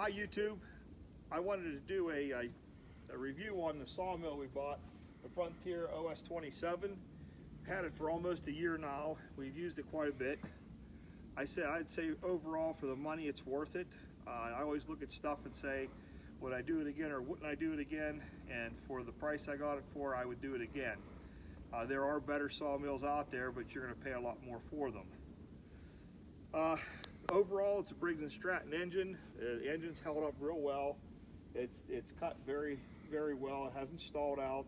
Hi YouTube. I wanted to do a review on the sawmill we bought, the Frontier os27. Had it for almost a year now. We've used it quite a bit. I'd say overall for the money it's worth it. I always look at stuff and say, would I do it again or wouldn't I do it again? And for the price I got it for, I would do it again. There are better sawmills out there, but you're going to pay a lot more for them. Overall, it's a Briggs & Stratton engine. The engine's held up real well. It's cut very, very well. It hasn't stalled out.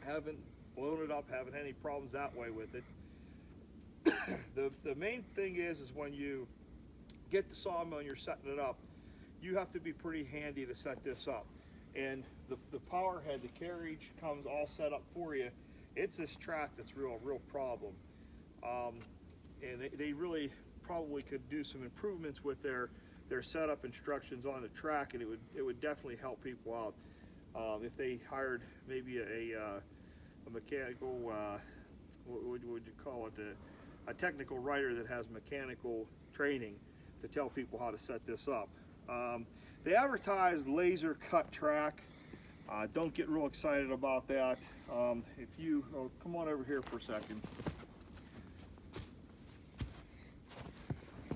Haven't blown it up. Haven't had any problems that way with it. The main thing is when you get the sawmill and you're setting it up, you have to be pretty handy to set this up. And the power head, the carriage comes all set up for you. It's this track that's real problem. And they really probably could do some improvements with their setup instructions on the track, and it would definitely help people out if they hired maybe a mechanical, what would you call it, a technical writer that has mechanical training to tell people how to set this up. They advertise laser cut track. Don't get real excited about that. If you come on over here for a second.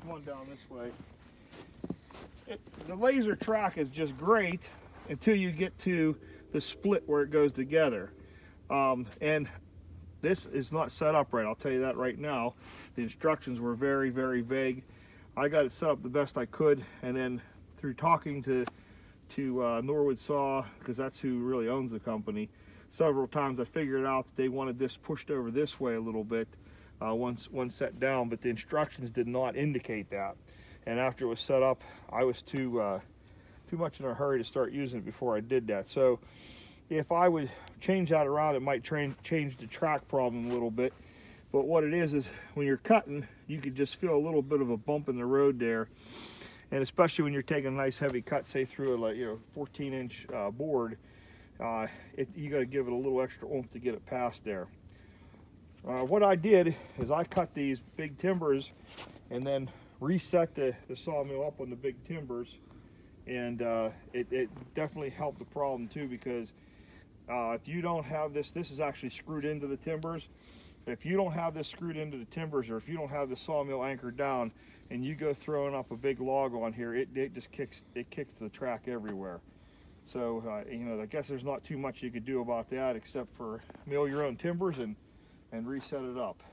Come on down this way. The laser track is just great until you get to the split where it goes together. And this is not set up right, I'll tell you that right now. The instructions were very, very vague. I got it set up the best I could, and then through talking to Norwood Saw, because that's who really owns the company, several times I figured out that they wanted this pushed over this way a little bit. One set down, but the instructions did not indicate that. And after it was set up, I was too much in a hurry to start using it before I did that. So if I would change that around, it might change the track problem a little bit. But what it is when you're cutting, you could just feel a little bit of a bump in the road there. And especially when you're taking a nice heavy cut, say through a 14-inch board, you got to give it a little extra oomph to get it past there. What I did is I cut these big timbers and then reset the sawmill up on the big timbers, and it definitely helped the problem too, because if you don't have this is actually screwed into the timbers. If you don't have this screwed into the timbers, or if you don't have the sawmill anchored down and you go throwing up a big log on here, it just kicks the track everywhere. So I guess there's not too much you could do about that except for mill your own timbers and reset it up.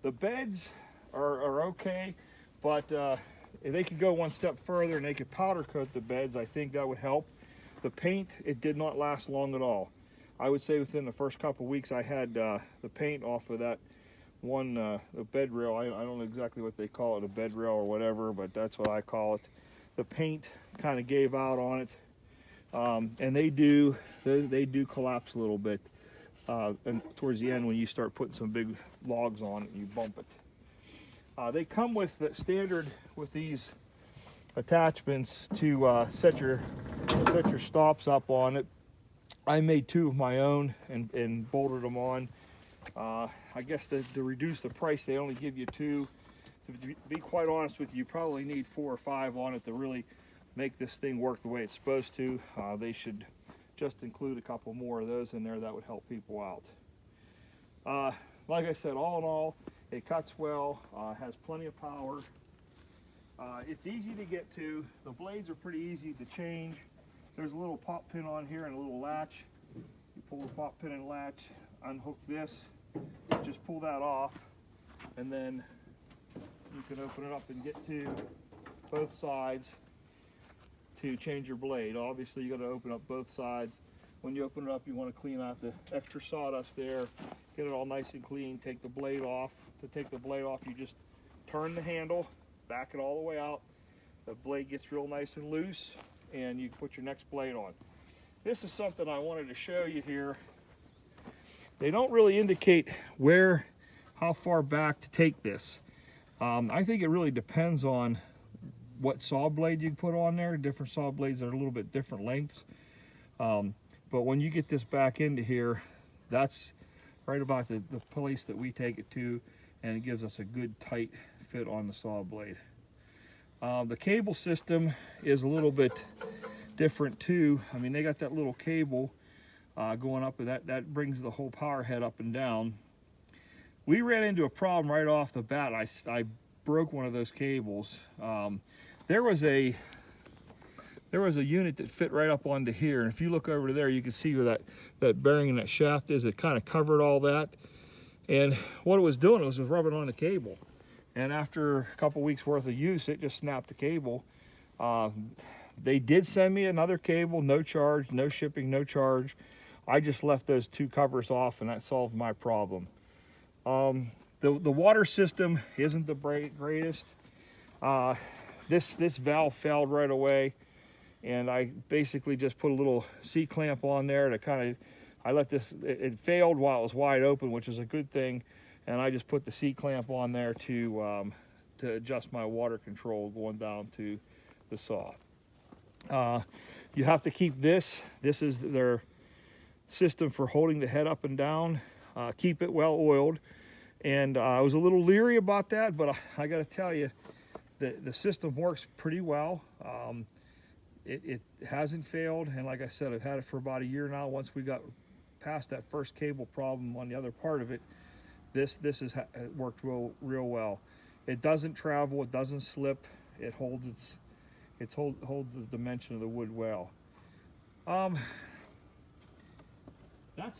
The beds are okay, but if they could go one step further and they could powder coat the beds, I think that would help. The paint, it did not last long at all. I would say within the first couple of weeks I had the paint off of that one the bed rail. I don't know exactly what they call it, a bed rail or whatever, but that's what I call it. The paint kind of gave out on it, and they do collapse a little bit. And towards the end, when you start putting some big logs on it, you bump it. They come with the standard with these attachments to set your stops up on it. I made two of my own and bolted them on. I guess to reduce the price, they only give you two. To be quite honest with you, you probably need 4 or 5 on it to really make this thing work the way it's supposed to. They should just include a couple more of those in there. That would help people out. Like I said, all in all, it cuts well, has plenty of power. It's easy to get to. The blades are pretty easy to change. There's a little pop pin on here and a little latch. You pull the pop pin and latch, unhook this, just pull that off, and then you can open it up and get to both sides to change your blade. Obviously you got to open up both sides. When you open it up, you want to clean out the extra sawdust there, get it all nice and clean, take the blade off. To take the blade off, you just turn the handle, back it all the way out. The blade gets real nice and loose, and you put your next blade on. This is something I wanted to show you here. They don't really indicate how far back to take this. I think it really depends on what saw blade you put on there. Different saw blades are a little bit different lengths. But when you get this back into here, that's right about the place that we take it to, and it gives us a good tight fit on the saw blade. The cable system is a little bit different too. I mean, they got that little cable going up, and that brings the whole power head up and down. We ran into a problem right off the bat. I broke one of those cables. There was a unit that fit right up onto here, and if you look over there, you can see where that bearing and that shaft is. It kind of covered all that, and what it was doing was rubbing on the cable. And after a couple weeks worth of use, it just snapped the cable. They did send me another cable, no charge, no shipping, no charge. I just left those two covers off, and that solved my problem. The water system isn't the greatest. This valve failed right away, and I basically just put a little C-clamp on there to kind of, I let this, it failed while it was wide open, which is a good thing, and I just put the C-clamp on there to adjust my water control going down to the saw. You have to keep this is their system for holding the head up and down. Keep it well oiled, and I was a little leery about that, but I got to tell you, the system works pretty well. It hasn't failed, and like I said, I've had it for about a year now. Once we got past that first cable problem on the other part of it, this has worked real well. It doesn't travel, it doesn't slip, it holds holds the dimension of the wood well.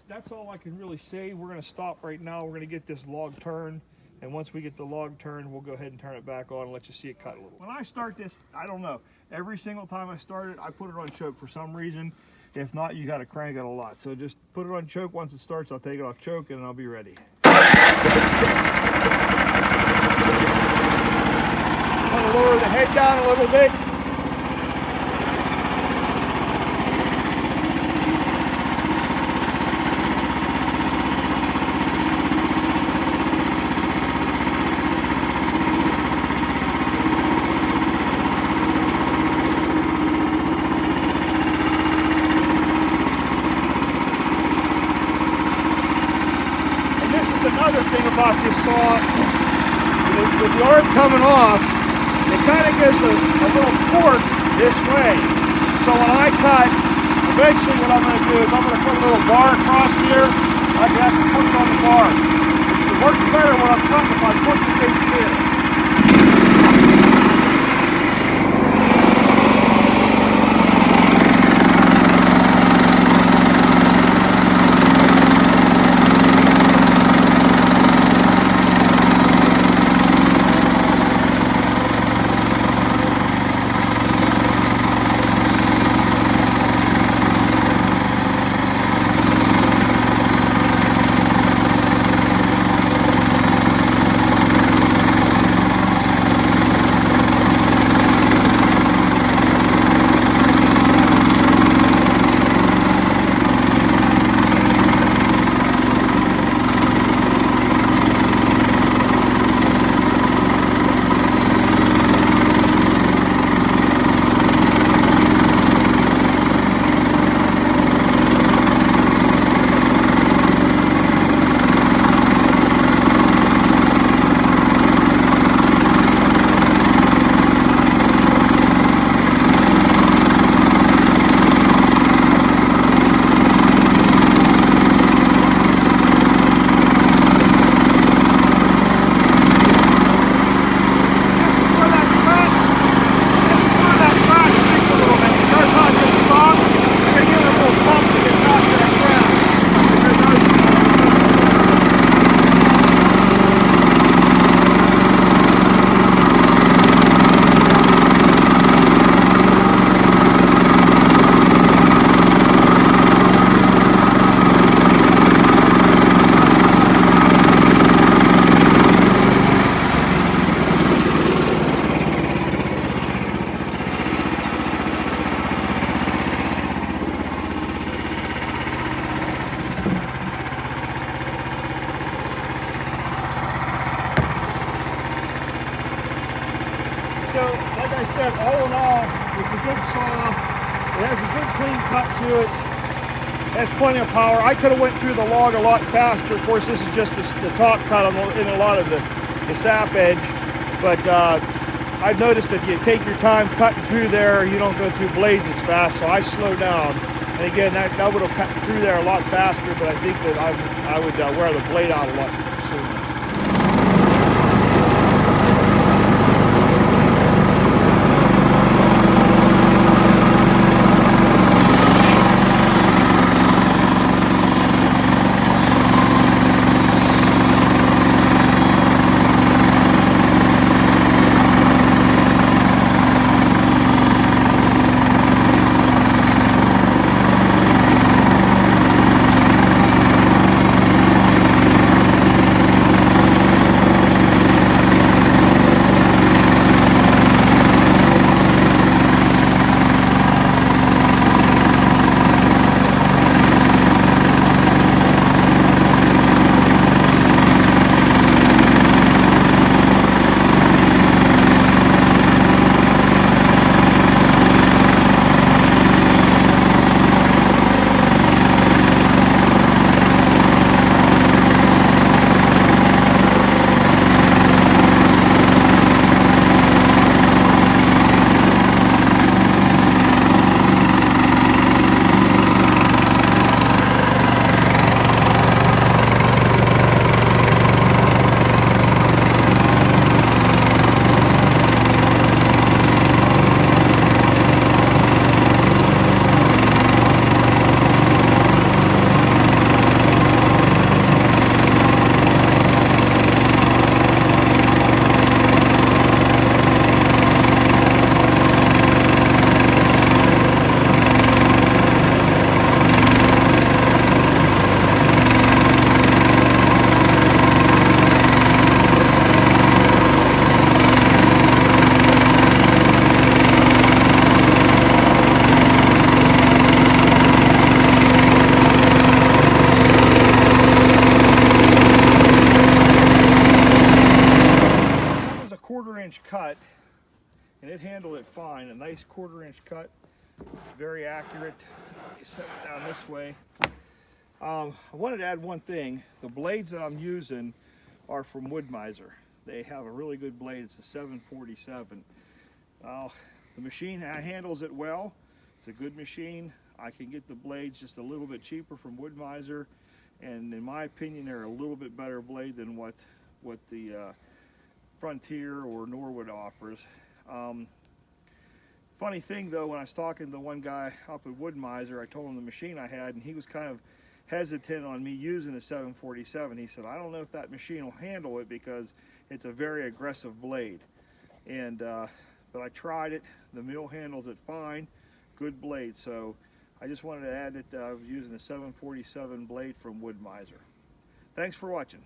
That's all I can really say. We're going to stop right now. We're going to get this log turned, and once we get the log turned, we'll go ahead and turn it back on and let you see it cut a little. When I start this, I don't know, every single time I start it, I put it on choke for some reason. If not, you got to crank it a lot. So just put it on choke. Once it starts, I'll take it off choke, and I'll be ready. I'm going to lower the head down a little bit. Another thing about this saw, with the arm coming off, it kind of gives a little fork this way. So when I cut, eventually what I'm going to do is I'm going to put a little bar across here. I can have to push on the bar. It works better when I'm cutting if I push the base here. So, like I said, all in all, it's a good saw. It has a good clean cut to it. It has plenty of power. I could have went through the log a lot faster. Of course, this is just the top cut in a lot of the sap edge. But I've noticed if you take your time cutting through there, you don't go through blades as fast, so I slow down. And again, that would have cut through there a lot faster, but I think that I would wear the blade out a lot sooner. Inch cut, and it handled it fine. A nice 1/4 inch cut, very accurate. You set it down this way. I wanted to add one thing. The blades that I'm using are from Wood Miser. They have a really good blade. It's a 747. The machine handles it well. It's a good machine. I can get the blades just a little bit cheaper from Wood Miser, and in my opinion, they're a little bit better blade than what the Frontier or Norwood offers. Funny thing though, when I was talking to one guy up at Wood Miser, I told him the machine I had, and he was kind of hesitant on me using a 747. He said, I don't know if that machine will handle it because it's a very aggressive blade. And but I tried it. The mill handles it fine. Good blade. So I just wanted to add that I was using a 747 blade from Wood Miser. Thanks for watching.